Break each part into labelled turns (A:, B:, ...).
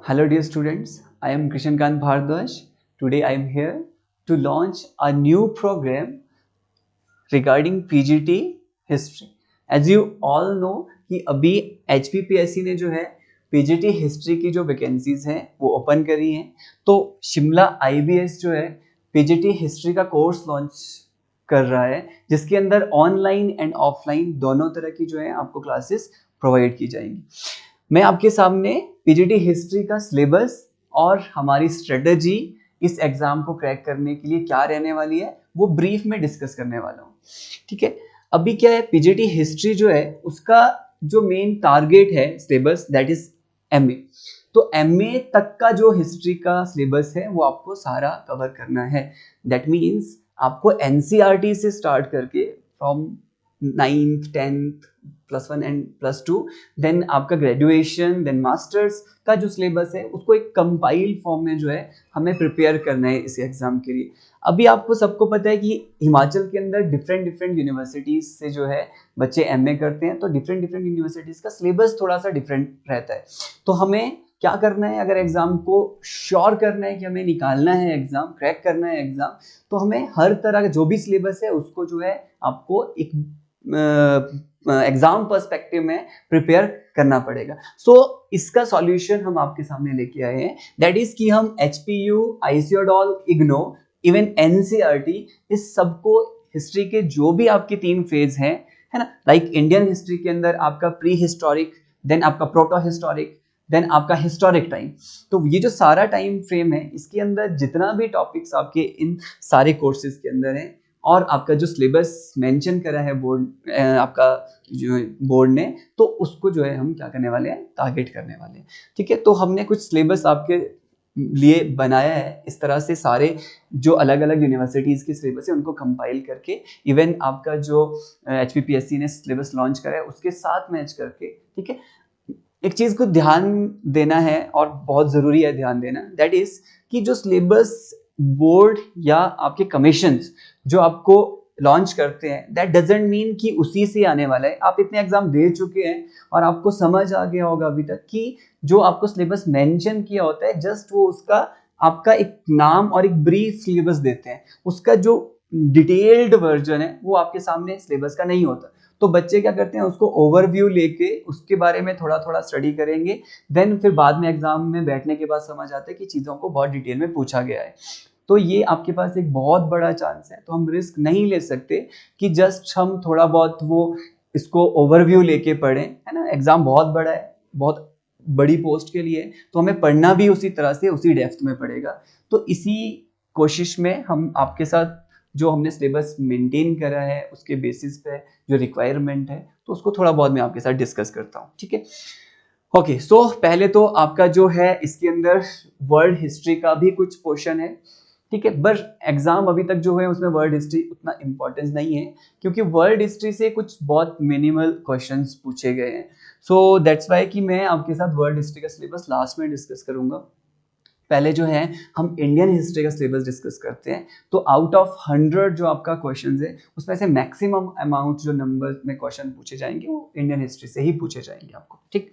A: Hello dear students, I am Krishankant Bhardwaj. Today I am here to launch a new program regarding PGT history. As you all know कि अभी HPPSC ने जो है PGT history की जो vacancies हैं वो ओपन करी हैं, तो शिमला IBS जो है PGT हिस्ट्री का कोर्स लॉन्च कर रहा है, जिसके अंदर ऑनलाइन एंड ऑफलाइन दोनों तरह की जो है आपको क्लासेस प्रोवाइड की जाएंगी। मैं आपके सामने पीजीटी हिस्ट्री का सिलेबस और हमारी स्ट्रेटजी इस एग्जाम को क्रैक करने के लिए क्या रहने वाली है वो ब्रीफ में डिस्कस करने वाला हूँ। ठीक है, अभी क्या है, पीजीटी हिस्ट्री जो है उसका जो मेन टारगेट है सिलेबस दैट इज एमए। तो एमए तक का जो हिस्ट्री का सिलेबस है वो आपको सारा कवर करना है। दैट मीन्स आपको एनसीईआरटी से स्टार्ट करके from 9th 10th +1 and +2 then आपका ग्रेजुएशन देन मास्टर्स का जो सिलेबस है उसको एक कंपाइल फॉर्म में जो है हमें प्रिपेयर करना है इस एग्जाम के लिए। अभी आपको सबको पता है कि हिमाचल के अंदर डिफरेंट यूनिवर्सिटीज से जो है बच्चे एमए करते हैं, तो डिफरेंट यूनिवर्सिटीज का सिलेबस थोड़ा सा डिफरेंट रहता है। तो हमें क्या करना है, अगर एग्जाम को श्योर करना है कि हमें निकालना है एग्जाम, क्रैक करना है एग्जाम, तो हमें हर तरह का जो भी सिलेबस है उसको जो है आपको एक एग्जाम पर्सपेक्टिव में प्रिपेयर करना पड़ेगा। सो इसका सॉल्यूशन हम आपके सामने लेके आए हैं, दैट इज कि हम HPU, ICODOL, IGNO, even NCERT इस सबको हिस्ट्री के जो भी आपके 3 फेज हैं, है ना, लाइक इंडियन हिस्ट्री के अंदर आपका प्री हिस्टोरिक, देन आपका प्रोटो हिस्टोरिक, देन आपका हिस्टोरिक टाइम। तो ये जो सारा टाइम फ्रेम है इसके अंदर जितना भी टॉपिक्स आपके इन सारे कोर्सेज के अंदर हैं और आपका जो सिलेबस मेंशन करा है बोर्ड आपका जो बोर्ड ने, तो उसको जो है हम क्या करने वाले हैं, टारगेट करने वाले हैं। ठीक है, तो हमने कुछ सिलेबस आपके लिए बनाया है इस तरह से, सारे जो अलग अलग यूनिवर्सिटीज़ के सिलेबस है उनको कंपाइल करके, इवन आपका जो HPPSC ने सिलेबस लॉन्च करा है उसके साथ मैच करके। ठीक है, एक चीज़ को ध्यान देना है और बहुत ज़रूरी है ध्यान देना, दैट इज़ कि जो सिलेबस बोर्ड या आपके कमीशंस जो आपको लॉन्च करते हैं दैट डजंट मीन कि उसी से आने वाला है। आप इतने एग्जाम दे चुके हैं और आपको समझ आ गया होगा अभी तक कि जो आपको सिलेबस मेंशन किया होता है जस्ट वो उसका आपका एक नाम और एक ब्रीफ सिलेबस देते हैं, उसका जो डिटेल्ड वर्जन है वो आपके सामने सिलेबस का नहीं होता। तो बच्चे क्या करते हैं, उसको ओवरव्यू लेके उसके बारे में थोड़ा थोड़ा स्टडी करेंगे, देन फिर बाद में एग्जाम में बैठने के बाद समझ आता है कि चीज़ों को बहुत डिटेल में पूछा गया है। तो ये आपके पास एक बहुत बड़ा चांस है, तो हम रिस्क नहीं ले सकते कि जस्ट हम थोड़ा बहुत वो इसको ओवरव्यू लेके पढ़ें, है ना। एग्जाम बहुत बड़ा है, बहुत बड़ी पोस्ट के लिए, तो हमें पढ़ना भी उसी तरह से उसी डेप्थ में पड़ेगा। तो इसी कोशिश में हम आपके साथ जो हमने सिलेबस मेंटेन करा है उसके बेसिस पे जो रिक्वायरमेंट है तो उसको थोड़ा बहुत मैं आपके साथ डिस्कस करता हूँ। ठीक है, ओके। सो पहले तो आपका जो है इसके अंदर वर्ल्ड हिस्ट्री का भी कुछ पोर्शन है। ठीक है, बस एग्जाम अभी तक जो है उसमें वर्ल्ड हिस्ट्री उतना इंपॉर्टेंस नहीं है, क्योंकि वर्ल्ड हिस्ट्री से कुछ बहुत मिनिमल क्वेश्चंस पूछे गए हैं। सो दैट्स वाई कि मैं आपके साथ वर्ल्ड हिस्ट्री का सिलेबस लास्ट में डिस्कस करूंगा। पहले जो है हम इंडियन हिस्ट्री का सिलेबस डिस्कस करते हैं। तो आउट ऑफ 100 जो आपका क्वेश्चन है उसमें से मैक्सिमम अमाउंट जो नंबर में क्वेश्चन पूछे जाएंगे वो इंडियन हिस्ट्री से ही पूछे जाएंगे आपको। ठीक,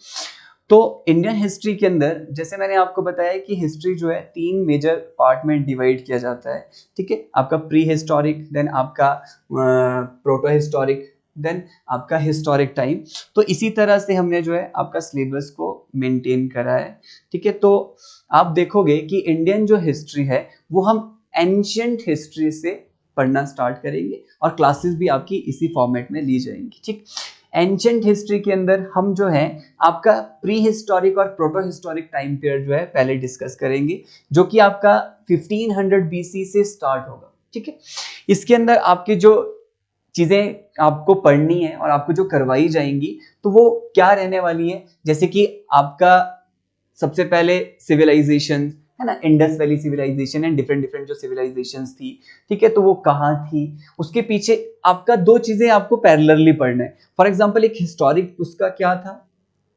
A: तो इंडियन हिस्ट्री के अंदर जैसे मैंने आपको बताया कि हिस्ट्री जो है 3 मेजर पार्ट में डिवाइड किया जाता है। ठीक है, आपका प्री हिस्टोरिक, देन आपका प्रोटो हिस्टोरिक, देन आपका हिस्टोरिक टाइम। तो इसी तरह से हमने जो है आपका सिलेबस को मेंटेन करा है। ठीक है, तो आप देखोगे कि इंडियन जो हिस्ट्री है वो हम एंशिएंट हिस्ट्री से पढ़ना स्टार्ट करेंगे और क्लासेस भी आपकी इसी फॉर्मेट में ली जाएंगी। ठीक, एंशिएंट हिस्ट्री के अंदर हम जो है आपका प्री हिस्टोरिक और प्रोटो हिस्टोरिक टाइम पीरियड जो है पहले डिस्कस करेंगे, जो कि आपका 1500 BC से स्टार्ट होगा। ठीक है, इसके अंदर आपकी जो चीजें आपको पढ़नी है और आपको जो करवाई जाएंगी तो वो क्या रहने वाली है, जैसे कि आपका सबसे पहले सिविलाइजेशन है ना, Indus valley civilisation and different जो सिविलाइजेशंस थी। ठीक है, तो वो कहाँ थी, उसके पीछे आपका 2 चीजें आपको पैरेलली पढ़ना है। फॉर एग्जांपल एक हिस्टोरिक उसका क्या था,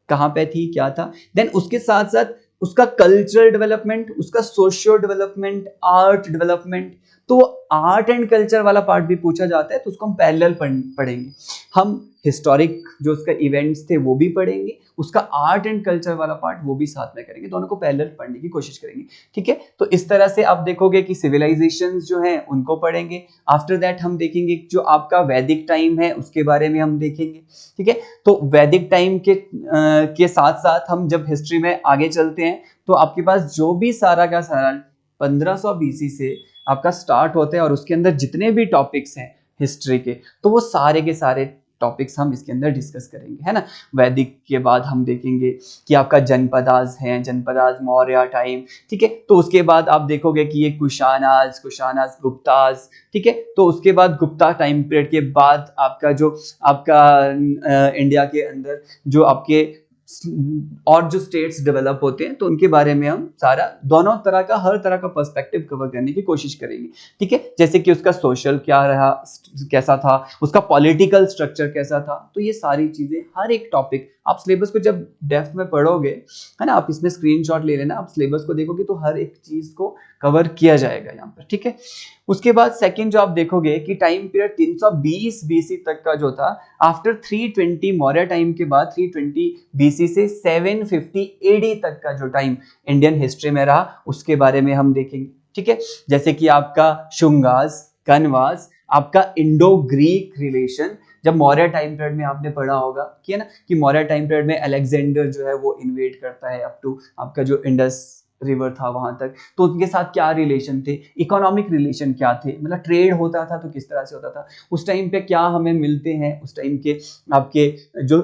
A: कहाँ पे थी, क्या था, देन उसके साथ साथ उसका कल्चरल डेवलपमेंट, उसका सोशियो डेवलपमेंट, आर्ट डेवलपमेंट, तो आर्ट एंड कल्चर वाला पार्ट भी पूछा जाता है तो उसको हम पैरेलल पढ़ेंगे। हम हिस्टोरिक जो उसका इवेंट्स थे वो भी पढ़ेंगे, उसका आर्ट एंड कल्चर वाला पार्ट वो भी साथ में करेंगे, दोनों को पैरेलल पढ़ने की कोशिश करेंगे। ठीक है, तो इस तरह से आप देखोगे कि सिविलाइजेशंस जो हैं उनको पढ़ेंगे। आफ्टर दैट हम देखेंगे जो आपका वैदिक टाइम है उसके बारे में हम देखेंगे। ठीक है, तो वैदिक टाइम के साथ साथ हम जब हिस्ट्री में आगे चलते हैं तो आपके पास जो भी सारा का सारा 1500 बीसी से आपका स्टार्ट होता है और उसके अंदर जितने भी टॉपिक्स हैं हिस्ट्री के, तो वो सारे के सारे टॉपिक्स हम इसके अंदर डिस्कस करेंगे, है ना। वैदिक के बाद हम देखेंगे कि आपका जनपदास हैं, जनपदास मौर्य टाइम। ठीक है, तो उसके बाद आप देखोगे कि ये कुशानास गुप्तास। ठीक है, तो उसके बाद गुप्ता टाइम पीरियड के बाद आपका जो आपका इंडिया के अंदर जो आपके और जो स्टेट्स डेवलप होते हैं तो उनके बारे में हम सारा दोनों तरह का हर तरह का पर्सपेक्टिव कवर करने की कोशिश करेंगे। ठीक है, जैसे कि उसका सोशल क्या रहा, कैसा था, उसका पॉलिटिकल स्ट्रक्चर कैसा था, तो ये सारी चीजें हर एक टॉपिक आप सिलेबस को जब डेप्थ में पढ़ोगे, है ना, आप इसमें स्क्रीनशॉट ले लेना, आप सिलेबस को देखोगे तो हर एक चीज को कवर किया जाएगा यहाँ पर। ठीक है, उसके बाद सेकंड जो आप देखोगे कि टाइम पीरियड 320 बीसी तक का जो था, आफ्टर 320 मौर्य टाइम के बाद 320 बीसी से 750 एडी तक का जो टाइम इंडियन हिस्ट्री में रहा उसके बारे में हम देखेंगे। ठीक है, जैसे कि आपका शुंगास, कनवास, आपका इंडो ग्रीक रिलेशन, जब मौर्य टाइम पीरियड में आपने पढ़ा होगा कि, है ना, कि मौर्य टाइम पीरियड में अलेक्जेंडर जो है वो इन्वेड करता है अप टू आपका जो इंडस रिवर था वहां तक, तो उनके साथ क्या रिलेशन थे, इकोनॉमिक रिलेशन क्या थे, मतलब ट्रेड होता था तो किस तरह से होता था, उस टाइम पे क्या हमें मिलते हैं, उस टाइम के आपके जो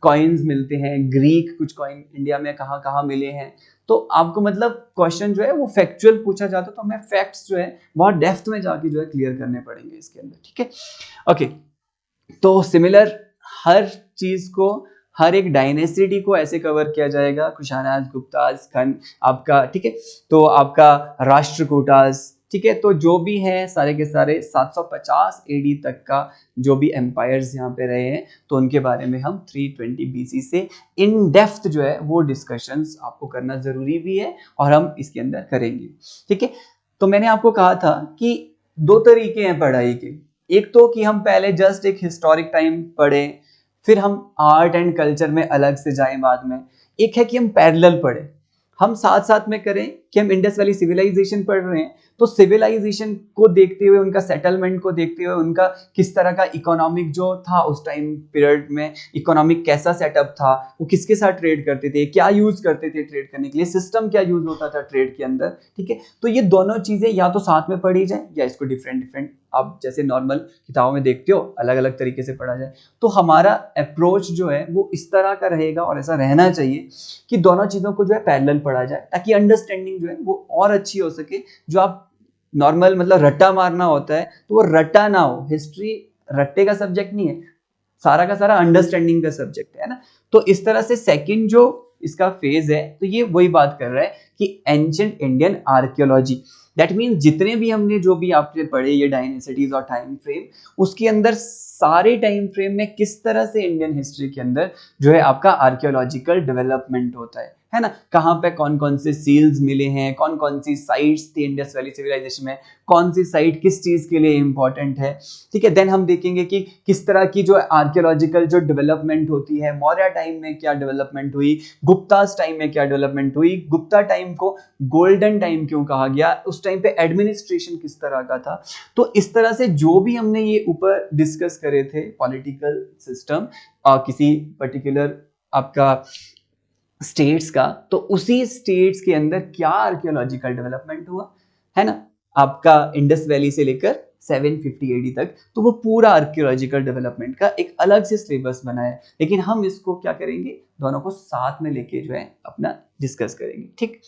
A: कॉइन्स मिलते हैं, ग्रीक कुछ कॉइन इंडिया में कहाँ कहाँ मिले हैं। तो आपको मतलब क्वेश्चन जो है वो फैक्चुअल पूछा जाता तो हमें फैक्ट्स जो है बहुत डेप्थ में जाके जो है क्लियर करने पड़ेंगे इसके अंदर। ठीक है, ओके, तो सिमिलर हर चीज को, हर एक डायनेसिटी को ऐसे कवर किया जाएगा, कुशानास, गुप्तास, खन आपका। ठीक है, तो आपका राष्ट्रकूटास। ठीक है, तो जो भी है सारे के सारे 750 एडी तक का जो भी एम्पायर्स यहाँ पे रहे हैं तो उनके बारे में हम 320 बीसी से इन डेप्थ जो है वो डिस्कशंस आपको करना जरूरी भी है और हम इसके अंदर करेंगे। ठीक है, तो मैंने आपको कहा था कि दो तरीके हैं पढ़ाई के, एक तो कि हम पहले जस्ट एक हिस्टोरिक टाइम पढ़ें फिर हम आर्ट एंड कल्चर में अलग से जाएं बाद में, एक है कि हम पैरेलल पढ़ें, हम साथ साथ में करें कि हम इंडस वैली सिविलाइजेशन पढ़ रहे हैं तो सिविलाइजेशन को देखते हुए, उनका सेटलमेंट को देखते हुए, उनका किस तरह का इकोनॉमिक जो था उस टाइम पीरियड में, इकोनॉमिक कैसा सेटअप था, वो किसके साथ ट्रेड करते थे, क्या यूज करते थे ट्रेड करने के लिए, सिस्टम क्या यूज होता था ट्रेड के अंदर। ठीक है, तो ये दोनों चीजें या तो साथ में पढ़ी जाए या इसको डिफरेंट डिफरेंट आप जैसे नॉर्मल किताबों में देखते हो अलग अलग तरीके से पढ़ा जाए। तो हमारा अप्रोच जो है वो इस तरह का रहेगा और ऐसा रहना चाहिए कि दोनों चीजों को जो है पैरेलल पढ़ा जाए ताकि अंडरस्टैंडिंग जो है वो और अच्छी हो सके। जो आप नॉर्मल मतलब रट्टा मारना होता है तो वो रट्टा ना हो, हिस्ट्री रट्टे का सब्जेक्ट नहीं है, सारा का सारा अंडरस्टैंडिंग का सब्जेक्ट है ना। तो इस तरह से सेकंड जो इसका फेज है तो ये वही बात कर रहा है कि ancient Indian archaeology, that mean जितने भी हमने जो भी आपने पढ़े ये डायनेसिटीज और टाइम फ्रेम, उसके अंदर सारे टाइम फ्रेम में किस तरह से इंडियन हिस्ट्री के अंदर जो है आपका आर्कियोलॉजिकल डेवलपमेंट होता है ना, कहाँ पे कौन कौन से सील्स मिले हैं, कौन कौन सी साइट्स थी इंडस वैली सिविलाइजेशन में, कौन सी साइट किस चीज के लिए इंपॉर्टेंट है। ठीक है, देन हम देखेंगे कि किस तरह की जो आर्कियोलॉजिकल जो डेवलपमेंट होती है, मौर्य टाइम में क्या डेवलपमेंट हुई, गुप्तास टाइम में क्या डेवलपमेंट हुई, गुप्ता टाइम को गोल्डन टाइम क्यों कहा गया, उस टाइम पे एडमिनिस्ट्रेशन किस तरह का था। तो इस तरह से जो भी हमने ये ऊपर डिस्कस करे थे पॉलिटिकल सिस्टम किसी पर्टिकुलर आपका स्टेट्स का, तो उसी स्टेट्स के अंदर क्या आर्कियोलॉजिकल डेवलपमेंट हुआ, है ना, आपका इंडस वैली से लेकर 750 एडी तक, तो वो पूरा आर्कियोलॉजिकल डेवलपमेंट का एक अलग से सिलेबस बना है। लेकिन हम इसको क्या करेंगे, दोनों को साथ में लेके जो है अपना डिस्कस करेंगे। ठीक,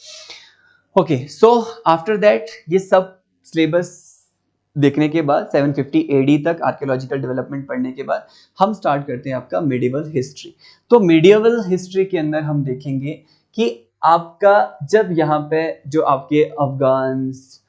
A: ओके, सो आफ्टर दैट ये सब सिलेबस देखने के बाद 750 एडी तक आर्कियोलॉजिकल डेवलपमेंट पढ़ने के बाद हम स्टार्ट करते हैं आपका मिडिवल हिस्ट्री। तो मिडिवल हिस्ट्री के अंदर हम देखेंगे कि आपका जब यहाँ पे जो आपके अफगान्स,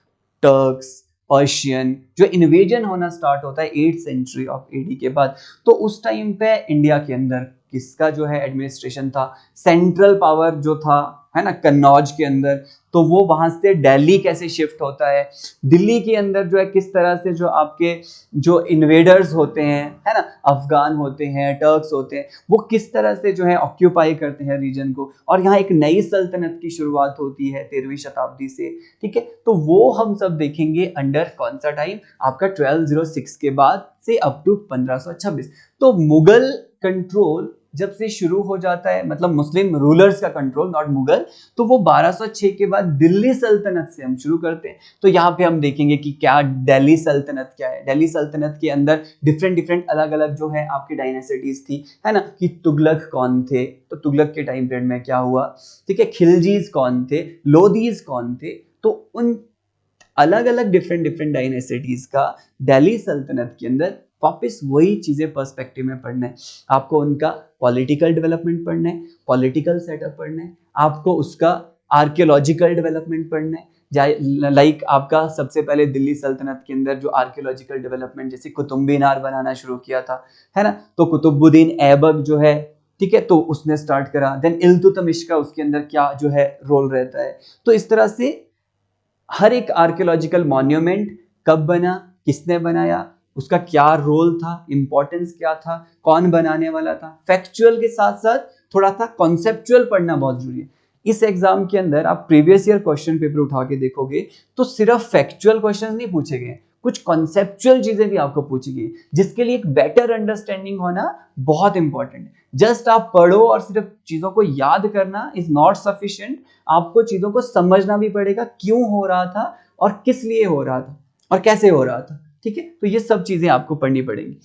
A: टर्क्स, पर्शियन जो इन्वेजन होना स्टार्ट होता है 8th सेंचुरी ऑफ एडी के बाद, तो उस टाइम पे इंडिया के अंदर किसका जो है एडमिनिस्ट्रेशन था, सेंट्रल पावर जो था है ना, कन्नौज के अंदर, तो वो वहां से दिल्ली कैसे शिफ्ट होता है, दिल्ली के अंदर जो है किस तरह से जो आपके जो इन्वेडर्स होते हैं, है ना, अफगान होते हैं, टर्क्स होते हैं, वो किस तरह से जो है ऑक्यूपाई करते हैं रीजन को, और यहाँ एक नई सल्तनत की शुरुआत होती है 13वीं शताब्दी से, ठीक है। तो वो हम सब देखेंगे अंडर कौन सा टाइम, आपका 1206 के बाद से अप टू 1526। तो मुगल कंट्रोल जब से शुरू हो जाता है, मतलब मुस्लिम रूलर्स का कंट्रोल, नॉट मुगल, तो वो 1206 के बाद दिल्ली सल्तनत से हम शुरू करते हैं। तो यहाँ पे हम देखेंगे कि क्या दिल्ली सल्तनत क्या है। दिल्ली सल्तनत के अंदर डिफरेंट डिफरेंट अलग अलग जो है आपकी डायनेसिटीज थी, है ना, कि तुगलक कौन थे, तो तुगलक के टाइम पीरियड में क्या हुआ, ठीक है, खिलजीज कौन थे, लोधीज कौन थे, तो उन अलग अलग डिफरेंट डिफरेंट डायनेसिटीज का दिल्ली सल्तनत के अंदर वापस वही चीजें पर्सपेक्टिव में पढ़ना है। आपको उनका पॉलिटिकल डेवलपमेंट पढ़ना है, पॉलिटिकल सेटअप पढ़ना है, आपको उसका आर्कियोलॉजिकल डेवलपमेंट पढ़ना है। लाइक आपका सबसे पहले दिल्ली सल्तनत के अंदर जो आर्कियोलॉजिकल डेवलपमेंट, जैसे कुतुब मीनार बनाना शुरू किया था, है ना, तो कुतुबुद्दीन ऐबक जो है, ठीक है, तो उसने स्टार्ट करा। देन इल्तुतमिश का उसके अंदर क्या जो है रोल रहता है। तो इस तरह से हर एक आर्कियोलॉजिकल मॉन्यूमेंट कब बना, किसने बनाया, उसका क्या रोल था, इंपॉर्टेंस क्या था, कौन बनाने वाला था, फैक्चुअल के साथ साथ थोड़ा सा कॉन्सेप्चुअल पढ़ना बहुत जरूरी है। इस एग्जाम के अंदर आप प्रीवियस ईयर क्वेश्चन पेपर उठा के देखोगे तो सिर्फ फैक्चुअल क्वेश्चन नहीं पूछे गए, कुछ कॉन्सेप्चुअल चीजें भी आपको पूछी गई, जिसके लिए एक बेटर अंडरस्टैंडिंग होना बहुत इंपॉर्टेंट है। जस्ट आप पढ़ो और सिर्फ चीजों को याद करना इज नॉट सफिशिएंट, आपको चीजों को समझना भी पड़ेगा, क्यों हो रहा था और किस लिए हो रहा था और कैसे हो रहा था, ठीक है। तो ये सब चीजें आपको पढ़नी पड़ेंगी।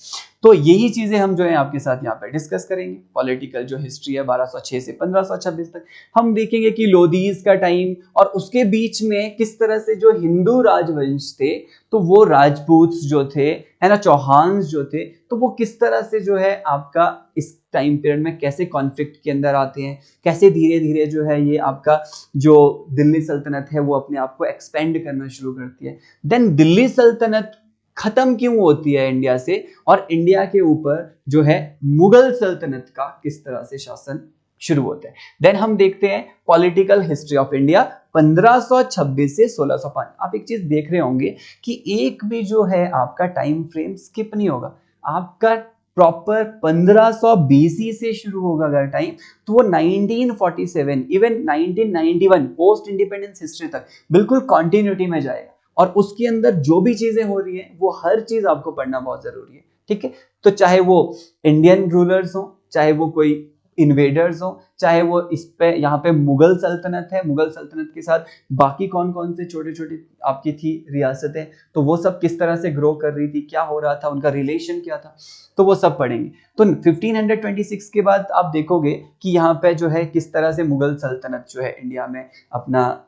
A: तो यही चीजें हम जो है आपके साथ यहाँ पे डिस्कस करेंगे। पॉलिटिकल जो हिस्ट्री है 1206 से 1526 तक, हम देखेंगे कि लोधीज का टाइम और उसके बीच में किस तरह से जो हिंदू राजवंश थे, तो वो राजपूत जो थे, है ना, चौहान जो थे, तो वो किस तरह से जो है आपका इस टाइम पीरियड में कैसे कॉन्फ्लिक्ट के अंदर आते हैं, कैसे धीरे धीरे जो है ये आपका जो दिल्ली सल्तनत है वो अपने आप को एक्सपेंड करना शुरू करती है। देन दिल्ली सल्तनत खत्म क्यों होती है इंडिया से, और इंडिया के ऊपर जो है मुगल सल्तनत का किस तरह से शासन शुरू होता है। देन हम देखते हैं पॉलिटिकल हिस्ट्री ऑफ इंडिया 1526 से 1605। आप एक चीज देख रहे होंगे कि एक भी जो है आपका टाइम फ्रेम स्किप नहीं होगा, आपका प्रॉपर 1500 बीसी से शुरू होगा अगर टाइम, तो वो 1947 इवन 1991 पोस्ट इंडिपेंडेंस हिस्ट्री तक बिल्कुल कॉन्टिन्यूटी में जाएगा। और उसके अंदर जो भी चीजें हो रही है वो हर चीज आपको पढ़ना बहुत जरूरी है, ठीक है। तो चाहे वो इंडियन रूलर्स हो, चाहे वो कोई इन्वेडर्स हो, चाहे वो इस पे यहाँ पे मुगल सल्तनत है, मुगल सल्तनत के साथ बाकी कौन कौन से छोटे छोटे आपकी थी रियासतें, तो वो सब किस तरह से ग्रो कर रही थी, क्या हो रहा था, उनका रिलेशन क्या था, तो वो सब पढ़ेंगे। तो 1526 के बाद आप देखोगे कि यहाँ पे जो है किस तरह से मुगल सल्तनत जो है इंडिया में अपना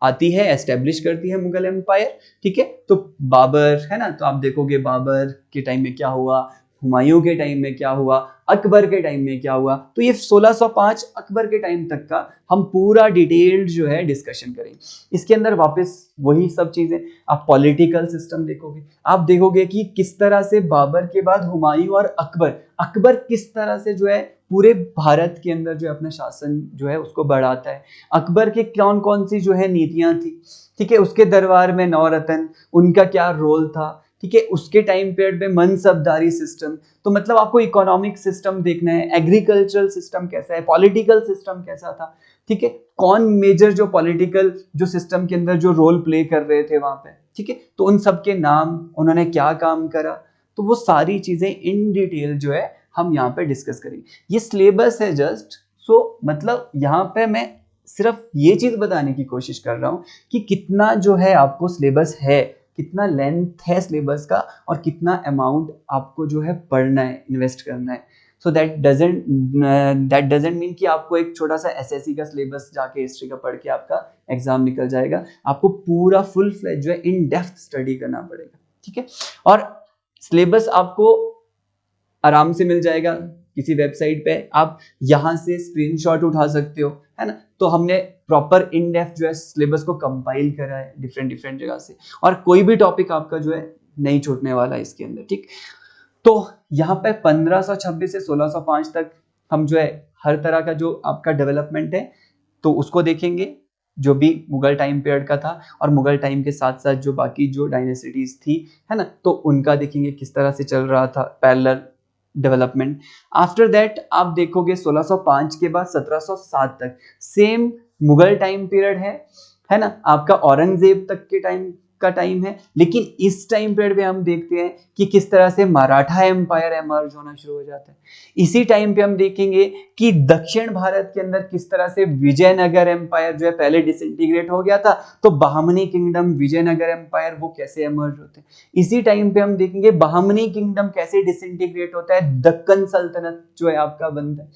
A: आती है, एस्टेब्लिश करती है मुगल एम्पायर, ठीक है। तो बाबर, है ना, तो आप देखोगे बाबर के टाइम में क्या हुआ, हुमायूं के टाइम में क्या हुआ, अकबर के टाइम में क्या हुआ, तो ये 1605 अकबर के टाइम तक का हम पूरा डिटेल्ड जो है डिस्कशन करेंगे। इसके अंदर वापस वही सब चीजें, आप पॉलिटिकल सिस्टम देखोगे, आप देखोगे कि किस तरह से बाबर के बाद हुमायूं और अकबर किस तरह से जो है पूरे भारत के अंदर जो है अपना शासन जो है उसको बढ़ाता है। अकबर के कौन कौन सी जो है नीतियां थी, ठीक है, उसके दरबार में नौरत्न, उनका क्या रोल था, ठीक है, उसके टाइम पीरियड में मनसबदारी सिस्टम, तो मतलब आपको इकोनॉमिक सिस्टम देखना है, एग्रीकल्चरल सिस्टम कैसा है, पॉलिटिकल सिस्टम कैसा था, ठीक है, कौन मेजर जो पॉलिटिकल जो सिस्टम के अंदर जो रोल प्ले कर रहे थे वहां पे, ठीक है, तो उन सबके नाम, उन्होंने क्या काम करा, तो वो सारी चीजें इन डिटेल जो है हम यहाँ पे डिस्कस करेंगे। ये सिलेबस है जस्ट, सो मतलब यहाँ पे मैं सिर्फ ये चीज बताने की कोशिश कर रहा हूँ कि कितना जो है आपको सिलेबस है, कितना लेंथ है सिलेबस का, और कितना अमाउंट आपको जो है पढ़ना है, इन्वेस्ट करना है। सो दैट डजेंट मीन कि आपको एक छोटा सा एसएससी का सिलेबस जाके हिस्ट्री का पढ़ के आपका एग्जाम निकल जाएगा। आपको पूरा फुल फ्लेज जो है इन डेप्थ स्टडी करना पड़ेगा, ठीक है। और सिलेबस आपको आराम से मिल जाएगा किसी वेबसाइट पे, आप यहाँ से स्क्रीनशॉट उठा सकते हो, है ना। तो हमने प्रॉपर इन डेप्थ जो है सिलेबस को कंपाइल करा है डिफरेंट डिफरेंट जगह से, और कोई भी टॉपिक आपका जो है नहीं छूटने वाला है इसके अंदर, ठीक। तो यहाँ पे 1526 से 1605 तक हम जो है हर तरह का जो आपका डेवलपमेंट है, तो उसको देखेंगे जो भी मुगल टाइम पीरियड का था, और मुगल टाइम के साथ साथ जो बाकी जो डायनेसिटीज थी, है ना, तो उनका देखेंगे किस तरह से चल रहा था पैरेलल डेवलपमेंट। आफ्टर दैट आप देखोगे 1605 के बाद 1707 तक सेम मुगल टाइम पीरियड है ना, आपका औरंगजेब तक के टाइम का टाइम है। लेकिन इस टाइम पीरियड में हम देखते हैं कि किस तरह से मराठा एम्पायर एमर्ज होना शुरू हो जाता है। इसी टाइम पे हम देखेंगे कि दक्षिण भारत के अंदर किस तरह से विजयनगर एम्पायर जो है पहले डिसइंटीग्रेट हो गया था, तो बहमनी किंगडम, विजयनगर एम्पायर वो कैसे एमर्ज होते हैं। इसी टाइम पे हम देखेंगे बहमनी किंगडम कैसे डिसइंटीग्रेट होता है, दक्कन सल्तनत जो है आपका बनता है,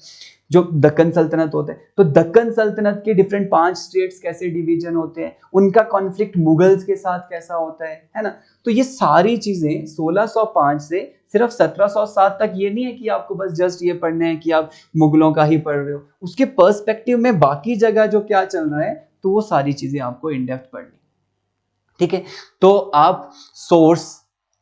A: जो दक्कन सल्तनत होता है। तो दक्कन सल्तनत के डिफरेंट 5 स्टेट्स कैसे डिवीजन होते हैं, उनका कॉन्फ्लिक्ट मुगल्स के साथ कैसा होता है ना। तो ये सारी चीजें 1605 से सिर्फ 1707 तक, ये नहीं है कि आपको बस जस्ट ये पढ़ना है कि आप मुगलों का ही पढ़ रहे हो, उसके पर्सपेक्टिव में बाकी जगह जो क्या चल रहा है, तो वो सारी चीजें आपको इन डेप्थ पढ़नी, ठीक है। तो आप सोर्स,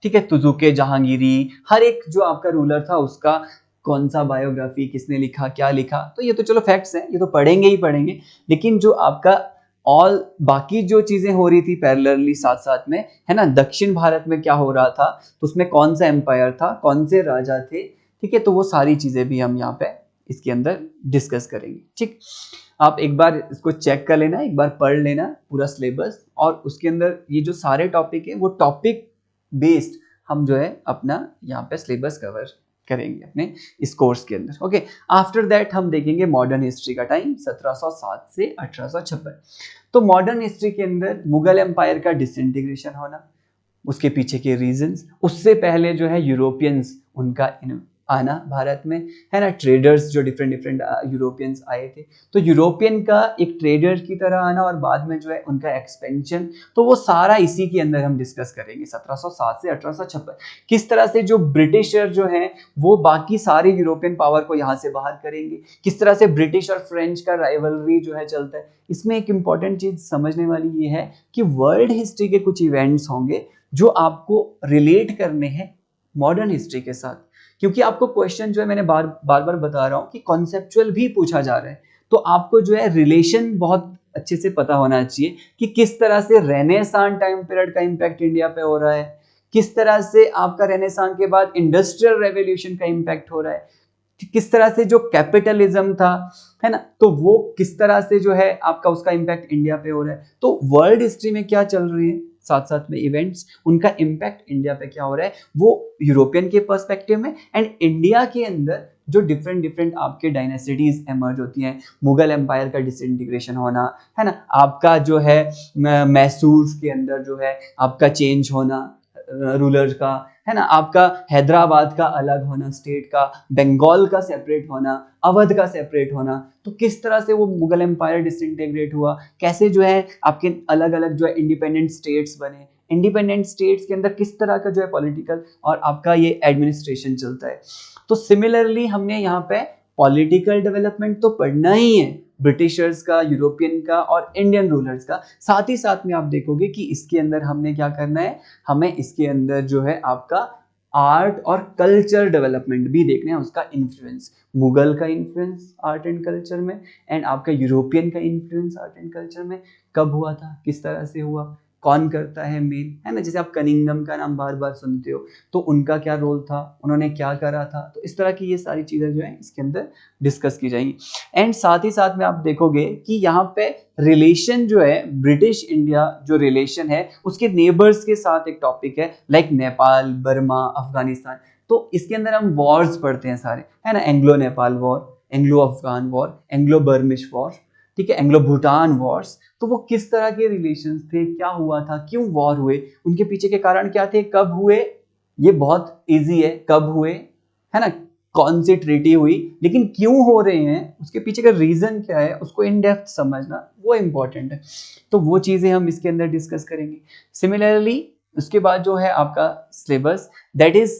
A: ठीक है, तुजुके जहांगीरी, हर एक जो आपका रूलर था उसका कौन सा बायोग्राफी किसने लिखा, क्या लिखा, तो ये तो चलो फैक्ट्स हैं, ये तो पढ़ेंगे ही पढ़ेंगे। लेकिन जो आपका ऑल बाकी जो चीजें हो रही थी पैरेलली साथ साथ में, है ना, दक्षिण भारत में क्या हो रहा था, तो उसमें कौन सा एम्पायर था, कौन से राजा थे, ठीक है, तो वो सारी चीजें भी हम यहाँ पे इसके अंदर डिस्कस करेंगे। ठीक, आप एक बार इसको चेक कर लेना, एक बार पढ़ लेना पूरा सिलेबस, और उसके अंदर ये जो सारे टॉपिक है वो टॉपिक बेस्ड हम जो है अपना यहाँ पे सिलेबस कवर करेंगे अपने इस कोर्स के अंदर। ओके, आफ्टर दैट हम देखेंगे मॉडर्न हिस्ट्री का टाइम 1707 से 1856। तो मॉडर्न हिस्ट्री के अंदर मुगल एम्पायर का डिसइंटीग्रेशन होना, उसके पीछे के रीजंस, उससे पहले जो है यूरोपियंस उनका आना भारत में, है ना, ट्रेडर्स जो डिफरेंट डिफरेंट यूरोपियंस आए थे, तो यूरोपियन का एक ट्रेडर की तरह आना, और बाद में जो है उनका एक्सपेंशन, तो वो सारा इसी के अंदर हम डिस्कस करेंगे 1707 से 1856। किस तरह से जो ब्रिटिशर जो हैं वो बाकी सारे यूरोपियन पावर को यहाँ से बाहर करेंगे, किस तरह से ब्रिटिश और फ्रेंच का राइवलरी जो है चलता है। इसमें एक इंपॉर्टेंट चीज समझने वाली ये है कि वर्ल्ड हिस्ट्री के कुछ इवेंट्स होंगे जो आपको रिलेट करने हैं मॉडर्न हिस्ट्री के साथ, क्योंकि आपको क्वेश्चन जो है मैंने बार बार बता रहा हूँ कि कॉन्सेप्चुअल भी पूछा जा रहा है, तो आपको जो है रिलेशन बहुत अच्छे से पता होना चाहिए कि किस तरह से रेनेसां टाइम पीरियड का इम्पैक्ट इंडिया पे हो रहा है, किस तरह से आपका रेनेसां के बाद इंडस्ट्रियल रेवोल्यूशन का इम्पैक्ट हो रहा है, किस तरह से जो कैपिटलिज्म था, है ना, तो वो किस तरह से जो है आपका उसका इम्पैक्ट इंडिया पे हो रहा है। तो वर्ल्ड हिस्ट्री में क्या चल रही है, साथ साथ में इवेंट्स, उनका इम्पैक्ट इंडिया पे क्या हो रहा है, वो यूरोपियन के पर्सपेक्टिव में, एंड इंडिया के अंदर जो डिफरेंट डिफरेंट आपके डायनेसिटीज एमर्ज होती हैं, मुगल एम्पायर का डिसइंटीग्रेशन होना, है ना, आपका जो है मैसूर के अंदर जो है आपका चेंज होना रूलर का, है ना, आपका हैदराबाद का अलग होना स्टेट का, बंगाल का सेपरेट होना, अवध का सेपरेट होना, तो किस तरह से वो मुगल एम्पायर डिसइंटीग्रेट हुआ, कैसे जो है आपके अलग अलग जो है इंडिपेंडेंट स्टेट्स बने, इंडिपेंडेंट स्टेट्स के अंदर किस तरह का जो है पॉलिटिकल और आपका ये एडमिनिस्ट्रेशन चलता है। तो सिमिलरली हमने यहाँ पे पॉलिटिकल डेवलपमेंट तो पढ़ना ही है, ब्रिटिशर्स का, यूरोपियन का और इंडियन रूलर्स का, साथ ही साथ में आप देखोगे कि इसके अंदर हमने क्या करना है, हमें इसके अंदर जो है आपका आर्ट और कल्चर डेवलपमेंट भी देखना है, उसका इन्फ्लुएंस, मुगल का इन्फ्लुएंस आर्ट एंड कल्चर में, एंड आपका यूरोपियन का इन्फ्लुएंस आर्ट एंड कल्चर में कब हुआ था, किस तरह से हुआ, कौन करता है मेन, है ना, जैसे आप कनिंगम का नाम बार बार सुनते हो, तो उनका क्या रोल था, उन्होंने क्या करा था, तो इस तरह की ये सारी चीजें जो है इसके अंदर डिस्कस की जाएंगी। एंड साथ ही साथ में आप देखोगे कि यहाँ पे रिलेशन जो है ब्रिटिश इंडिया जो रिलेशन है उसके नेबर्स के साथ एक टॉपिक है, लाइक नेपाल, बर्मा, अफगानिस्तान, तो इसके अंदर हम वॉर्स पढ़ते हैं सारे, है ना, Anglo Nepal war, Anglo Afghan war, Anglo Burmese war, ठीक है, एंग्लो भूटान वॉर्स, तो वो किस तरह के रिलेशंस थे, क्या हुआ था, क्यों वॉर हुए, उनके पीछे के कारण क्या थे, कब हुए, ये बहुत इजी है, कब हुए, है ना, कौन सी ट्रीटी हुई, लेकिन क्यों हो रहे हैं, उसके पीछे का रीजन क्या है, उसको इन डेप्थ समझना वो इंपॉर्टेंट है, तो वो चीजें हम इसके अंदर डिस्कस करेंगे। सिमिलरली उसके बाद जो है आपका सिलेबस, दैट इज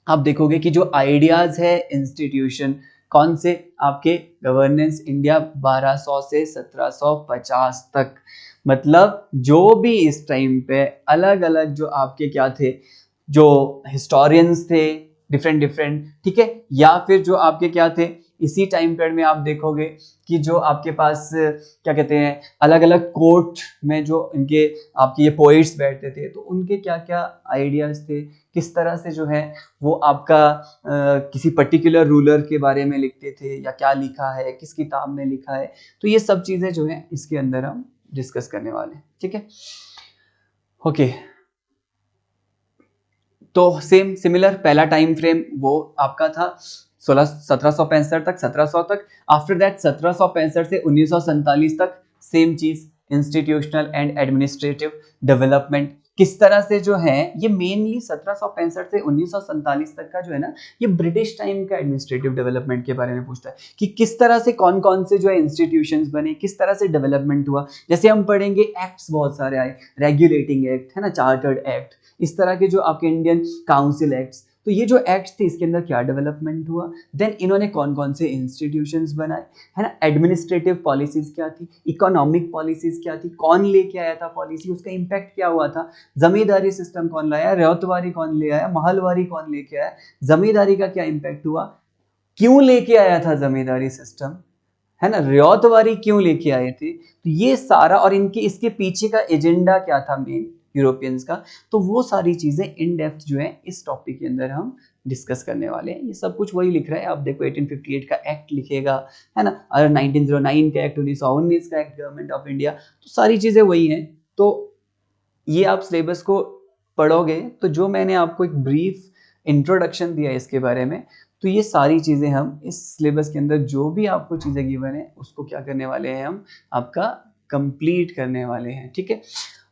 A: आप देखोगे कि जो आइडियाज है इंस्टीट्यूशन, कौन से आपके गवर्नेंस इंडिया 1200 से 1750 तक, मतलब जो भी इस टाइम पे अलग अलग जो आपके क्या थे, जो हिस्टोरियंस थे डिफरेंट डिफरेंट, ठीक है, या फिर जो आपके क्या थे इसी टाइम पीरियड में आप देखोगे कि जो आपके पास क्या कहते हैं अलग अलग कोर्ट में जो इनके आपके ये पोइट्स बैठते थे, तो उनके क्या क्या आइडियाज थे, किस तरह से जो है वो आपका किसी पर्टिकुलर रूलर के बारे में लिखते थे, या क्या लिखा है, किस किताब में लिखा है। तो ये सब चीजें जो है इसके अंदर हम डिस्कस करने वाले हैं। ठीक है, ओके। तो सेम सिमिलर पहला टाइम फ्रेम वो आपका था 1765 तक, 1700 तक। आफ्टर दैट 1765 से 1947 तक सेम चीज, इंस्टीट्यूशनल एंड एडमिनिस्ट्रेटिव डेवलपमेंट। किस तरह से जो है ये मेनली 1765 से 1947 तक का जो है ना, ये ब्रिटिश टाइम का एडमिनिस्ट्रेटिव डेवलपमेंट के बारे में पूछता है कि किस तरह से कौन कौन से जो है इंस्टीट्यूशंस बने, किस तरह से डेवलपमेंट हुआ। जैसे हम पढ़ेंगे एक्ट्स बहुत सारे आए, रेगुलेटिंग एक्ट है ना, चार्टर्ड एक्ट, इस तरह के जो आपके इंडियन काउंसिल एक्ट्स। तो ये जो एक्ट्स थे इसके अंदर क्या डेवलपमेंट हुआ, देन इन्होंने कौन कौन से इंस्टीट्यूशंस बनाए, है ना, एडमिनिस्ट्रेटिव पॉलिसीज क्या थी, इकोनॉमिक पॉलिसीज क्या थी, कौन लेके आया था पॉलिसी, उसका इंपैक्ट क्या हुआ था, जमींदारी सिस्टम कौन लाया, रयतवारी कौन ले आया, महलवारी कौन लेके आया, जमींदारी का क्या इंपैक्ट हुआ, क्यों लेके आया था जमींदारी सिस्टम, है ना, रियायतवारी क्यों लेके आए थे। तो ये सारा, और इनके इसके पीछे का एजेंडा क्या था मेन यूरोपियंस का, तो वो सारी चीजें इन डेप्थ जो है इस टॉपिक के अंदर हम डिस्कस करने वाले हैं। ये सब कुछ वही लिख रहा है, आप देखो 1858 का एक्ट लिखेगा, है ना, और 1909 का एक्ट, 1919 का एक्ट गवर्नमेंट ऑफ इंडिया, तो सारी चीजें वही हैं। तो ये आप सिलेबस को पढ़ोगे तो जो मैंने आपको एक ब्रीफ इंट्रोडक्शन दिया इसके बारे में, तो ये सारी चीजें हम इस सिलेबस के अंदर जो भी आपको चीजें गिवन है उसको क्या करने वाले हैं, हम आपका कंप्लीट करने वाले हैं। ठीक है,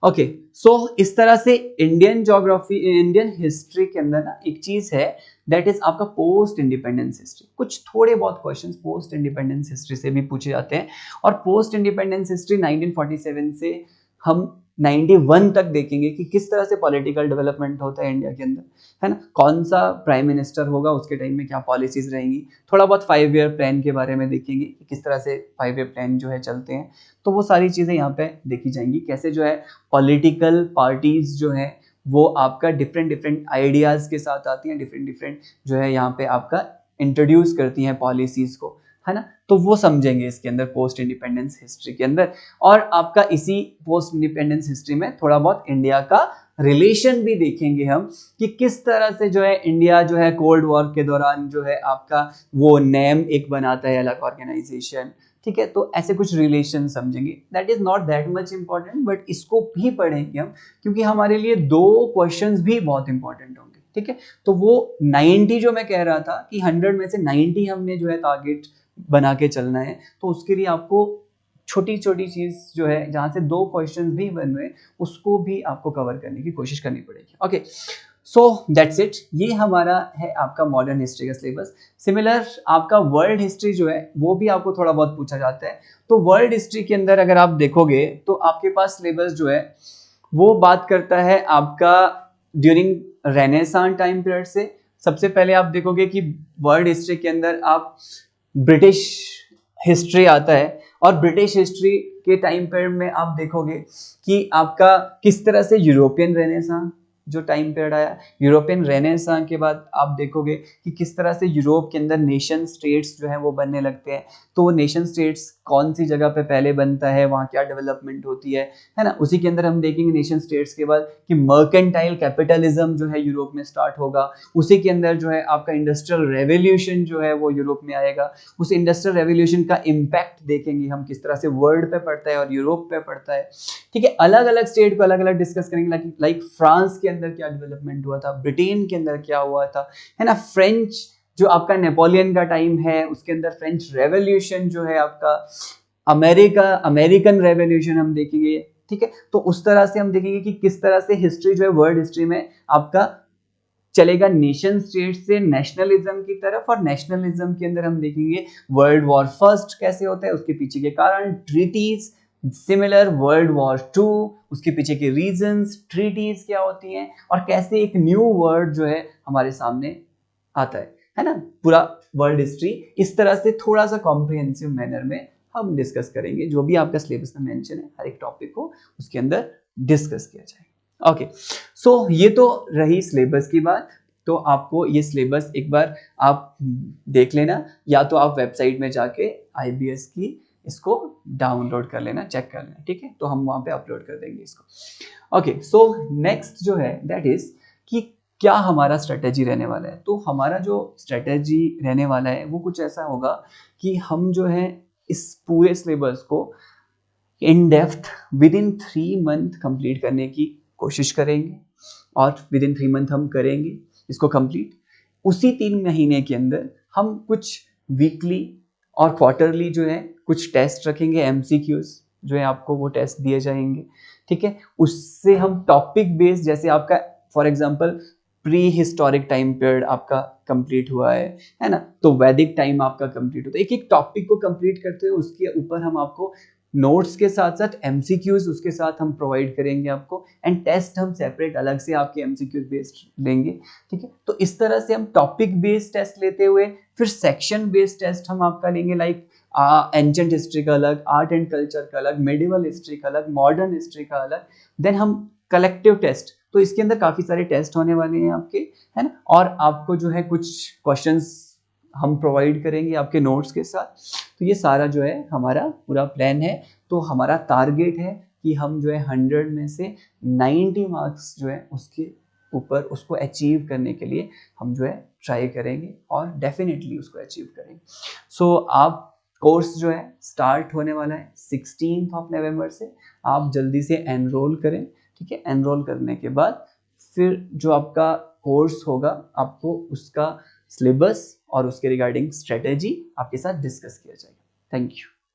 A: ओके। सो इस तरह से इंडियन ज्योग्राफी, इंडियन हिस्ट्री के अंदर ना एक चीज है, दैट इज आपका पोस्ट इंडिपेंडेंस हिस्ट्री। कुछ थोड़े बहुत क्वेश्चंस पोस्ट इंडिपेंडेंस हिस्ट्री से भी पूछे जाते हैं, और पोस्ट इंडिपेंडेंस हिस्ट्री 1947 से हम 91 तक देखेंगे कि किस तरह से पॉलिटिकल डेवलपमेंट होता है इंडिया के अंदर, है ना, कौन सा प्राइम मिनिस्टर होगा, उसके टाइम में क्या पॉलिसीज रहेंगी, थोड़ा बहुत 5 ईयर प्लान के बारे में देखेंगे कि किस तरह से 5 ईयर प्लान जो है चलते हैं। तो वो सारी चीजें यहाँ पे देखी जाएंगी, कैसे जो है पॉलिटिकल पार्टीज जो है वो आपका डिफरेंट डिफरेंट आइडियाज के साथ आती हैं, डिफरेंट डिफरेंट जो है यहाँ पे आपका इंट्रोड्यूस करती हैं पॉलिसीज को, है ना। तो वो समझेंगे इसके अंदर पोस्ट इंडिपेंडेंस हिस्ट्री के अंदर। और आपका इसी पोस्ट इंडिपेंडेंस हिस्ट्री में थोड़ा बहुत इंडिया का रिलेशन भी देखेंगे हम, कि किस तरह से जो है इंडिया जो है कोल्ड वॉर के दौरान जो है आपका वो नेम एक बनाता है अलग ऑर्गेनाइजेशन। ठीक है, तो ऐसे कुछ रिलेशन समझेंगे, that is not that much important, but इसको भी पढ़ेंगे हम, क्योंकि हमारे लिए 2 क्वेश्चंस भी बहुत इंपॉर्टेंट होंगे। ठीक है, तो वो 90 जो मैं कह रहा था कि 100 में से 90 हमने जो है टारगेट बना के चलना है, तो उसके लिए आपको छोटी छोटी चीज जो है जहां से 2 क्वेश्चंस भी बन रहे उसको भी आपको कवर करने की कोशिश करनी पड़ेगी। ओके, सो दैट्स इट, ये हमारा है आपका मॉडर्न हिस्ट्री का सिलेबस। सिमिलर आपका वर्ल्ड हिस्ट्री जो है वो भी आपको थोड़ा बहुत पूछा जाता है। तो वर्ल्ड हिस्ट्री के अंदर अगर आप देखोगे तो आपके पास सिलेबस जो है वो बात करता है आपका ड्यूरिंग रेनेसां टाइम पीरियड से। सबसे पहले आप देखोगे कि वर्ल्ड हिस्ट्री के अंदर आप ब्रिटिश हिस्ट्री आता है, और ब्रिटिश हिस्ट्री के टाइम पीरियड में आप देखोगे कि आपका किस तरह से यूरोपियन रेनेसां जो टाइम पीरियड आया, यूरोपियन रेनेसां के बाद आप देखोगे कि किस तरह से यूरोप के अंदर नेशन स्टेट्स जो है वो बनने लगते हैं। तो वो नेशन स्टेट्स कौन सी जगह पे पहले बनता है, वहाँ क्या डेवलपमेंट होती है ना। उसी के अंदर हम देखेंगे नेशन स्टेट्स के बाद कि मर्केंटाइल कैपिटलिज्म जो है यूरोप में स्टार्ट होगा। उसी के अंदर जो है आपका इंडस्ट्रियल रेवोल्यूशन जो है वो यूरोप में आएगा। उस इंडस्ट्रियल रेवोल्यूशन का इम्पैक्ट देखेंगे हम, किस तरह से वर्ल्ड पे पड़ता है और यूरोप पे पड़ता है। ठीक है, अलग अलग स्टेट को अलग अलग डिस्कस करेंगे, लाइक फ्रांस के अंदर क्या डेवलपमेंट हुआ था, ब्रिटेन के अंदर क्या हुआ था, है ना, फ्रेंच जो आपका नेपोलियन का टाइम है उसके अंदर फ्रेंच रेवोल्यूशन जो है आपका, अमेरिकन रेवोल्यूशन हम देखेंगे। ठीक है, तो उस तरह से हम देखेंगे कि किस तरह से हिस्ट्री जो है वर्ल्ड हिस्ट्री में आपका चलेगा नेशन स्टेट से नेशनलिज्म की तरफ, और नेशनलिज्म के अंदर हम देखेंगे वर्ल्ड वॉर फर्स्ट कैसे होता है, उसके पीछे के कारण, ट्रीटीज, सिमिलर वर्ल्ड वॉर 2 उसके पीछे के रीजंस, ट्रीटीज क्या होती हैं, और कैसे एक न्यू वर्ड जो है हमारे सामने आता है ना। पूरा वर्ल्ड हिस्ट्री इस तरह से थोड़ा सा कॉम्प्रिहेंसिव मैनर में हम डिस्कस करेंगे, जो भी आपका सिलेबस में मेंशन है हर एक टॉपिक को उसके अंदर डिस्कस किया जाएगा। ओके, सो ये तो रही सिलेबस की बात। तो आपको ये सिलेबस एक बार आप देख लेना, या तो आप वेबसाइट में जाके IBS की इसको डाउनलोड कर लेना, चेक कर लेना, ठीक है, तो हम वहाँ पे अपलोड कर देंगे इसको। ओके, सो नेक्स्ट जो है दैट इज कि क्या हमारा स्ट्रेटेजी रहने वाला है। तो हमारा जो स्ट्रेटेजी रहने वाला है वो कुछ ऐसा होगा कि हम जो है इस पूरे सिलेबस को in depth with in 3 month complete करने की कोशिश करेंगे, और विद इन 3 मंथ हम करेंगे इसको कंप्लीट। उसी 3 महीने के अंदर हम कुछ वीकली और क्वार्टरली जो है कुछ टेस्ट रखेंगे, MCQs जो है आपको वो टेस्ट दिए जाएंगे, ठीक है। उससे हम टॉपिक बेस्ड, जैसे आपका for example pre historic time period आपका कंप्लीट हुआ है ना, तो वैदिक टाइम आपका कंप्लीट होता है, एक एक टॉपिक को कंप्लीट करते हुए उसके ऊपर हम आपको नोट्स के साथ साथ MCQs उसके साथ हम प्रोवाइड करेंगे आपको, एंड टेस्ट हम सेपरेट अलग से आपके MCQs बेस्ड लेंगे, ठीक है। तो इस तरह से हम टॉपिक बेस्ड टेस्ट लेते हुए फिर सेक्शन बेस्ड टेस्ट हम आपका लेंगे, लाइक एंशिएंट हिस्ट्री का अलग, आर्ट एंड कल्चर का अलग, मेडिवल हिस्ट्री का अलग, मॉडर्न हिस्ट्री का अलग, देन हम कलेक्टिव टेस्ट, तो इसके अंदर काफी सारे टेस्ट होने वाले हैं आपके, है ना। और आपको जो है कुछ क्वेश्चंस हम प्रोवाइड करेंगे आपके नोट्स के साथ। तो ये सारा जो है हमारा पूरा प्लान है। तो हमारा टारगेट है कि हम जो है 100 में से 90 मार्क्स जो है उसके ऊपर उसको अचीव करने के लिए हम जो है ट्राई करेंगे, और डेफिनेटली उसको अचीव करेंगे। सो आप कोर्स जो है स्टार्ट होने वाला है 16 नवंबर से, आप जल्दी से एनरोल करें, ठीक है। एनरोल करने के बाद फिर जो आपका कोर्स होगा आपको उसका सिलेबस और उसके रिगार्डिंग स्ट्रेटेजी आपके साथ डिस्कस किया जाएगा। Thank you.